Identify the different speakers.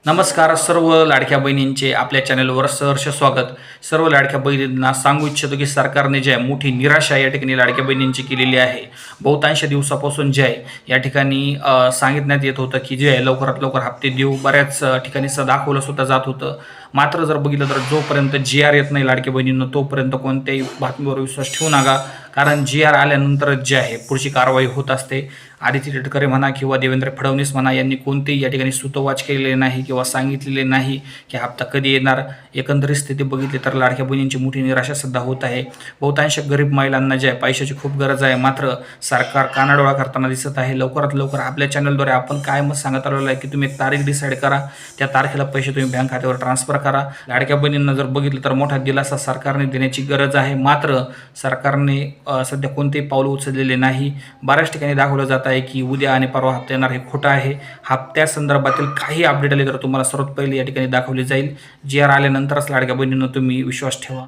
Speaker 1: नमस्कार सर्व लाडक्या बहिणींचे आपल्या चॅनलवर सहर्ष स्वागत। सर्व लाडक्या बहिणींना सांगू इच्छितो की सरकारने जे मोठी निराशा या ठिकाणी लाडक्या बहिणींची केलेली आहे। बहुतांश दिवसापासून जे या ठिकाणी सांगितण्यात येत होतं की जे लवकरात लवकर हप्ते देऊ, बऱ्याच ठिकाणी दाखवलं सुद्धा जात होतं। मात्र जर बघितलं तर जोपर्यंत GR येत नाही लाडक्या बहिणींना तोपर्यंत कोणत्याही बातमीवर विश्वास ठेवू नका, कारण GR आल्यानंतरच जे आहे पुढची कारवाई होत असते। आदित्य तटकरे म्हणा किंवा देवेंद्र फडणवीस म्हणा यांनी कोणतेही या ठिकाणी सूतोवाच केलेले नाही किंवा सांगितलेले नाही की हप्ता कधी येणार। एकंदरीत स्थिती बघितली तर लाडक्या बहिणींची मोठी निराशा सुद्धा होत आहे। बहुतांश गरीब महिलांना जे पैशाची खूप गरज आहे, मात्र सरकार कानाडोळा करताना दिसत आहे। लवकरात लवकर आपल्या चॅनलद्वारे आपण काय मत सांगत आलेलो आहे की तुम्ही एक तारीख डिसाईड करा, त्या तारखेला पैसे तुम्ही बँक खात्यावर ट्रान्सफर करा। लाडक्या बहिणींना जर बघितलं तर मोठा दिलासा सरकारने देण्याची गरज आहे, मात्र सरकारने सध्या कोणतेही पाऊल उचललेले नाही। बऱ्याच ठिकाणी दाखवलं जात आहे की उद्या आणि परवा हप्ता येणार, हे खोटं आहे। हप्त्या संदर्भातील काही अपडेट आले तर तुम्हाला सर्वात पहिले या ठिकाणी दाखवले जाईल। GR आल्यानंतरच लाडक्या बहिणींना तुम्ही विश्वास ठेवा।